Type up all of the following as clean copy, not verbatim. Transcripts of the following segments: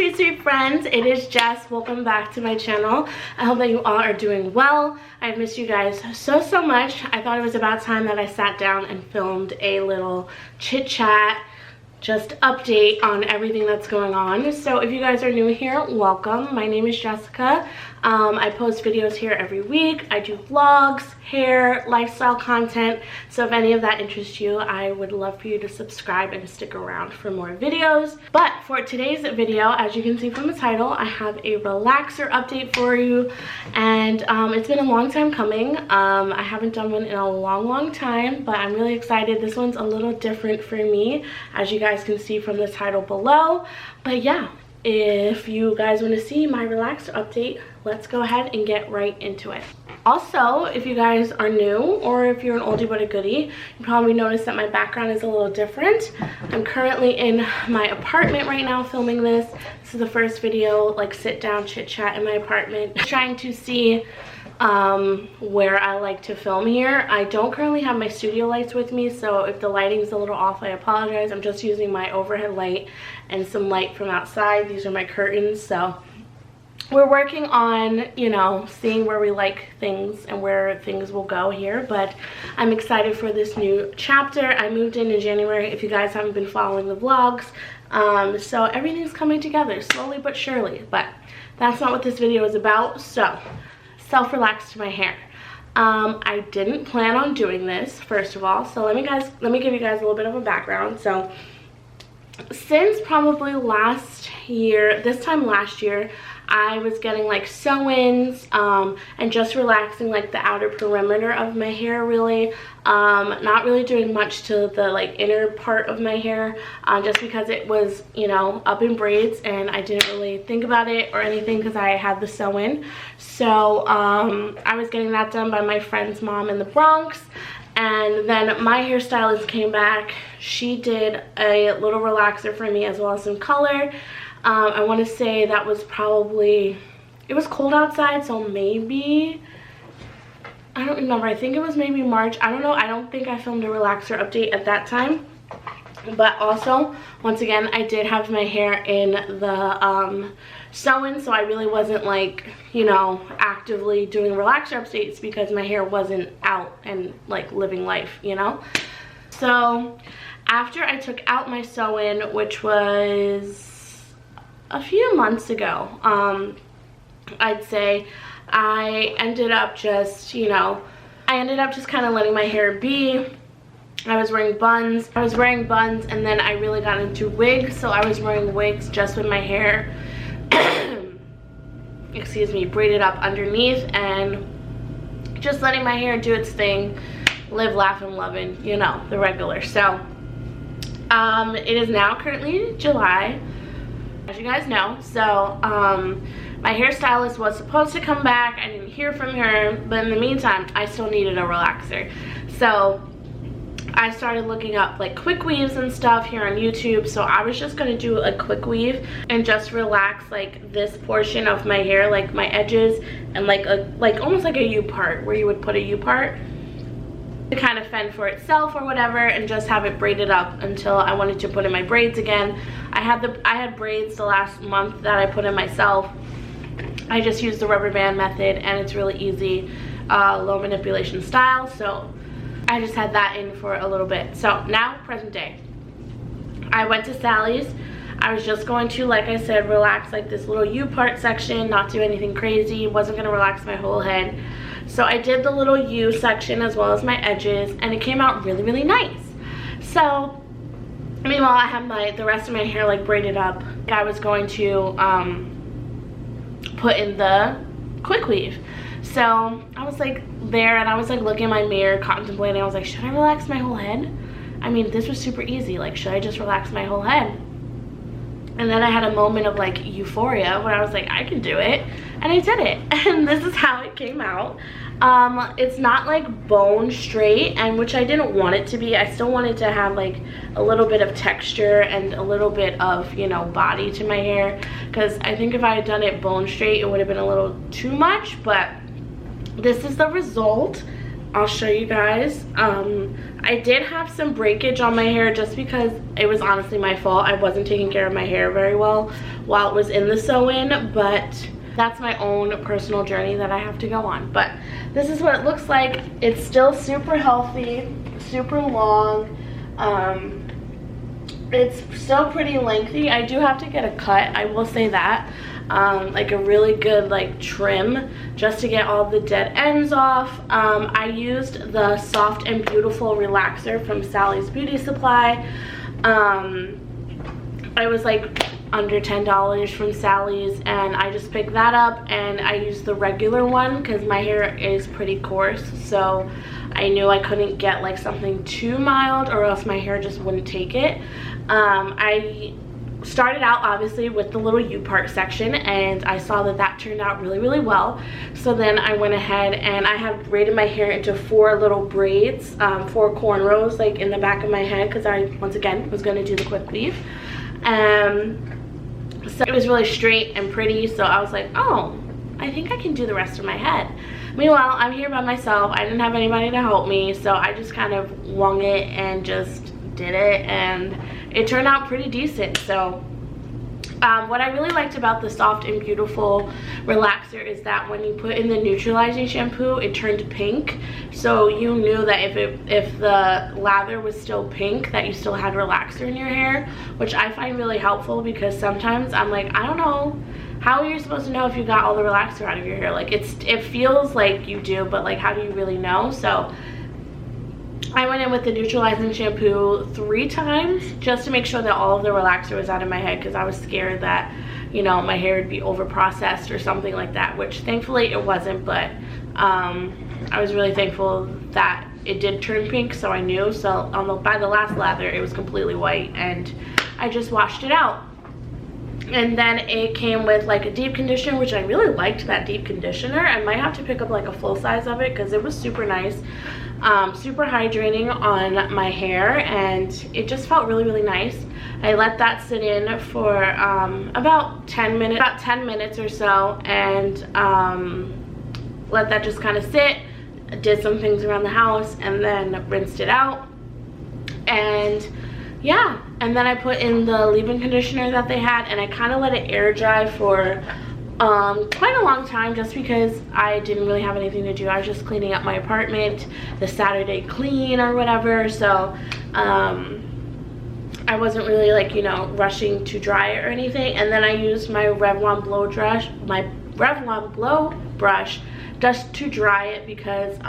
sweet friends, it is Jess. Welcome back to my channel. I hope that you all are doing well. I've missed you guys so much. I thought it was about time that I sat down and filmed a little chit chat, just update on everything that's going on. So if you guys are new here, welcome. My name is Jessica. I post videos here every week. I do vlogs, hair, lifestyle content. So if any of that interests you, I would love for you to subscribe and stick around for more videos. But for today's video, as you can see from the title, I have a relaxer update for you. And it's been a long time coming. I haven't done one in a long time, but I'm really excited. This one's a little different for me, as you guys can see from the title below. But yeah, if you guys want to see my relaxer update, let's go ahead and get right into it. Also, if you guys are new or if you're an oldie but a goodie, you probably noticed that my background is a little different. I'm currently in my apartment right now filming this. This is the first video, like sit down chit chat in my apartment. Trying to see where I like to film here. I don't currently have my studio lights with me, so if the lighting's a little off, I apologize. I'm just using my overhead light and some light from outside. These are my curtains, so we're working on, you know, seeing where we like things and where things will go here. But I'm excited for this new chapter. I moved in January, if you guys haven't been following the vlogs. So everything's coming together slowly but surely, but that's not what this video is about. So self-relaxed my hair. I didn't plan on doing this, first of all, so let me give you guys a little bit of a background. So since probably last year, this time last year, I was getting like sew-ins and just relaxing like the outer perimeter of my hair, really. Not really doing much to the like inner part of my hair, just because it was, you know, up in braids and I didn't really think about it or anything because I had the sew-in. So I was getting that done by my friend's mom in the Bronx. And then my hairstylist came back. She did a little relaxer for me as well as some color. I want to say that was probably, it was cold outside, so maybe, I don't remember, I think it was maybe March. I don't know. I don't think I filmed a relaxer update at that time. But also, once again, I did have my hair in the sew-in, so I really wasn't like, you know, actively doing relaxer updates because my hair wasn't out and like living life, you know. So after I took out my sew-in, which was a few months ago, I'd say, I ended up just, you know, kind of letting my hair be. I was wearing buns, and then I really got into wigs, so I was wearing wigs just with my hair excuse me, braided up underneath and just letting my hair do its thing, live, laugh, and loving, you know, the regular. So it is now currently July, as you guys know. So my hairstylist was supposed to come back. I didn't hear from her, but in the meantime I still needed a relaxer. So I started looking up like quick weaves and stuff here on YouTube. So I was just gonna do a quick weave and just relax like this portion of my hair, like my edges, and like almost like a U part, where you would put a U part to kind of fend for itself or whatever, and just have it braided up until I wanted to put in my braids again. I had braids the last month that I put in myself. I just used the rubber band method, and it's really easy, low manipulation style. So I just had that in for a little bit. So now, present day, I went to Sally's. I was just going to, like I said, relax like this little U part section, not do anything crazy. Wasn't gonna relax my whole head. So I did the little U section as well as my edges, and it came out really nice. So meanwhile, I had the rest of my hair like braided up. I was going to put in the quick weave. So I was like there, and I was like looking in my mirror, contemplating. I was like, should I relax my whole head? I mean, this was super easy. Like, should I just relax my whole head? And then I had a moment of like euphoria where I was like, I can do it, and I did it. And this is how it came out. It's not like bone straight, and which I didn't want it to be. I still wanted to have like a little bit of texture and a little bit of, you know, body to my hair, because I think if I had done it bone straight, it would have been a little too much. But this is the result. I'll show you guys. I did have some breakage on my hair just because it was honestly my fault. I wasn't taking care of my hair very well while it was in the sew-in, but that's my own personal journey that I have to go on. But this is what it looks like. It's still super healthy, super long. It's still pretty lengthy. I do have to get a cut, I will say that. Like a really good like trim just to get all the dead ends off. I used the Soft and Beautiful relaxer from Sally's Beauty Supply. I was like under $10 from Sally's, and I just picked that up, and I used the regular one because my hair is pretty coarse, so I knew I couldn't get like something too mild or else my hair just wouldn't take it. I started out obviously with the little U-part section, and I saw that that turned out really, really well. So then I went ahead and I have braided my hair into 4 little braids, 4 cornrows like in the back of my head, because I once again was going to do the quick weave. So it was really straight and pretty, so I was like, oh, I think I can do the rest of my head. Meanwhile, I'm here by myself. I didn't have anybody to help me, so I just kind of wung it and just did it, and it turned out pretty decent. So what I really liked about the Soft and Beautiful relaxer is that when you put in the neutralizing shampoo, it turned pink, so you knew that if the lather was still pink, that you still had relaxer in your hair, which I find really helpful, because sometimes I'm like, I don't know, how are you supposed to know if you got all the relaxer out of your hair? Like it feels like you do, but like how do you really know? So I went in with the neutralizing shampoo 3 times just to make sure that all of the relaxer was out of my head, because I was scared that, you know, my hair would be over processed or something like that, which thankfully it wasn't. But I was really thankful that it did turn pink, so I knew. So by the last lather it was completely white, and I just washed it out. And then it came with like a deep conditioner, which I really liked that deep conditioner. I might have to pick up like a full size of it because it was super nice. Super hydrating on my hair, and it just felt really, really nice. I let that sit in for about 10 minutes or so, and let that just kind of sit. Did some things around the house, and then rinsed it out. And yeah, and then I put in the leave-in conditioner that they had, and I kind of let it air dry for quite a long time, just because I didn't really have anything to do. I was just cleaning up my apartment, the Saturday clean or whatever, so I wasn't really like, you know, rushing to dry it or anything. And then I used my Revlon blow brush just to dry it, because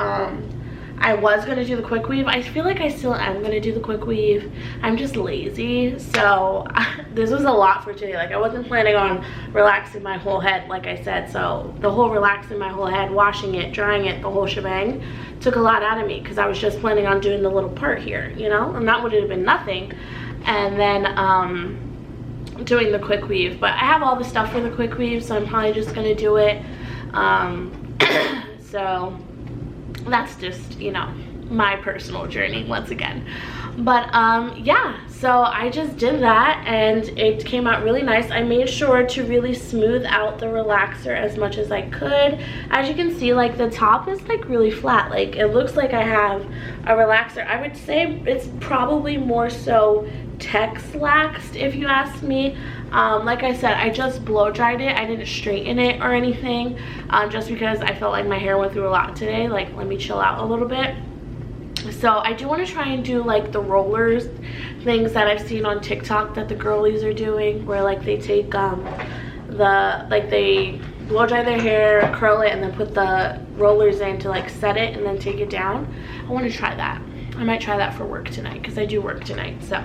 I was gonna do the quick weave. I feel like I still am gonna do the quick weave. I'm just lazy, so this was a lot for today. Like, I wasn't planning on relaxing my whole head, like I said. So the whole relaxing my whole head, washing it, drying it, the whole shebang took a lot out of me, because I was just planning on doing the little part here, you know, and that would have been nothing. And then doing the quick weave. But I have all the stuff for the quick weave, so I'm probably just gonna do it. So that's just, you know, my personal journey once again. But yeah, so I just did that, and it came out really nice. I made sure to really smooth out the relaxer as much as I could. As you can see, like, the top is like really flat. Like, it looks like I have a relaxer. I would say it's probably more so Texlaxed, if you ask me. Like I said, I just blow dried it. I didn't straighten it or anything, just because I felt like my hair went through a lot today. Like, let me chill out a little bit. So I do want to try and do like the rollers things that I've seen on TikTok that the girlies are doing, where like they take they blow dry their hair, curl it, and then put the rollers in to like set it and then take it down. I want to try that. I might try that for work tonight, because I do work tonight. So,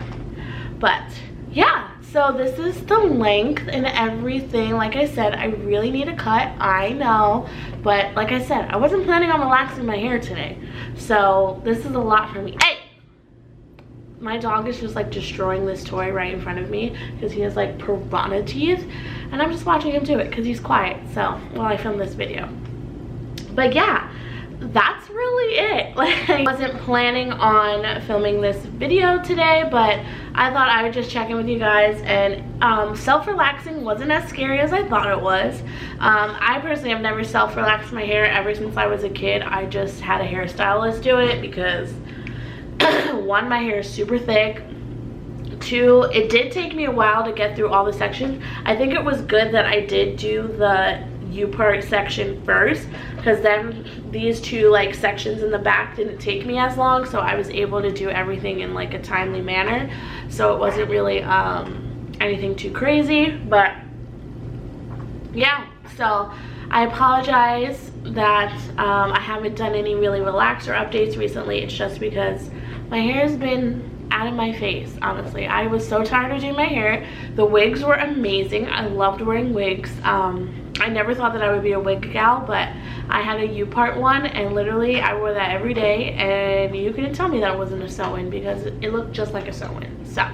but yeah, so this is the length and everything. Like I said, I really need a cut, I know, but like I said, I wasn't planning on relaxing my hair today, so this is a lot for me. Hey, my dog is just like destroying this toy right in front of me, because he has like piranha teeth, and I'm just watching him do it because he's quiet, so while I film this video. But yeah, that's really it. Like, I wasn't planning on filming this video today, but I thought I would just check in with you guys. And self-relaxing wasn't as scary as I thought it was. I personally have never self-relaxed my hair ever since I was a kid. I just had a hairstylist do it because one, my hair is super thick. Two, it did take me a while to get through all the sections. I think it was good that I did do the U-part section first, because then these two like sections in the back didn't take me as long, so I was able to do everything in like a timely manner, so it wasn't really anything too crazy. But yeah, so I apologize that I haven't done any really relaxer updates recently. It's just because my hair has been out of my face, honestly. I was so tired of doing my hair. The wigs were amazing. I loved wearing wigs. I never thought that I would be a wig gal, but I had a U-part one, and literally I wore that every day, and you couldn't tell me that it wasn't a sew-in because it looked just like a sew-in. So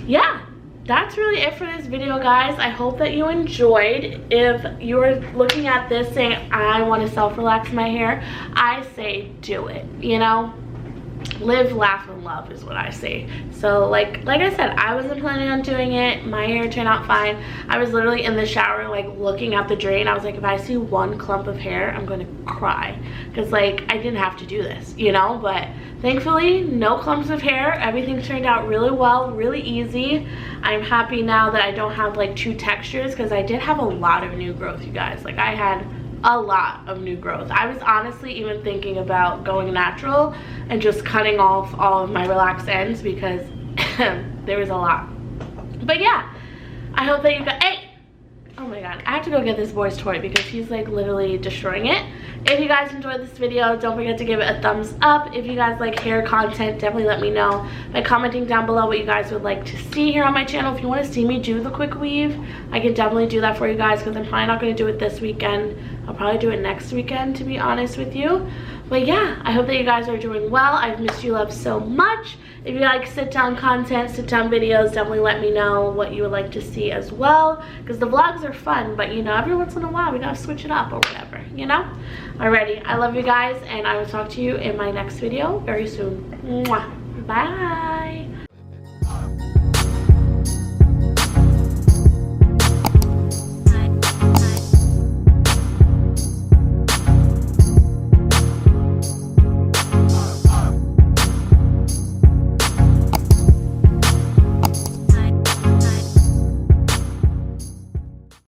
yeah, that's really it for this video, guys. I hope that you enjoyed. If you're looking at this saying, I want to self-relax my hair, I say do it, you know? Live, laugh, and love is what I say. So like I said, I wasn't planning on doing it. My hair turned out fine. I was literally in the shower like looking at the drain. I was like, if I see one clump of hair, I'm gonna cry, because like I didn't have to do this, you know. But thankfully, no clumps of hair. Everything turned out really well, really easy. I'm happy now that I don't have like two textures, because I did have a lot of new growth, you guys. Like, I had a lot of new growth. I was honestly even thinking about going natural and just cutting off all of my relaxed ends, because there was a lot. But yeah, I hope that you guys, hey, oh my god, I have to go get this boy's toy because he's like literally destroying it. If you guys enjoyed this video, don't forget to give it a thumbs up. If you guys like hair content, definitely let me know by commenting down below what you guys would like to see here on my channel. If you want to see me do the quick weave, I can definitely do that for you guys, because I'm probably not going to do it this weekend. I'll probably do it next weekend, to be honest with you. But yeah, I hope that you guys are doing well. I've missed you love so much. If you like sit down content, sit down videos, definitely let me know what you would like to see as well, because the vlogs are fun, but you know, every once in a while we gotta switch it up or whatever, you know. Alrighty, I love you guys, and I will talk to you in my next video very soon. Mwah. Bye.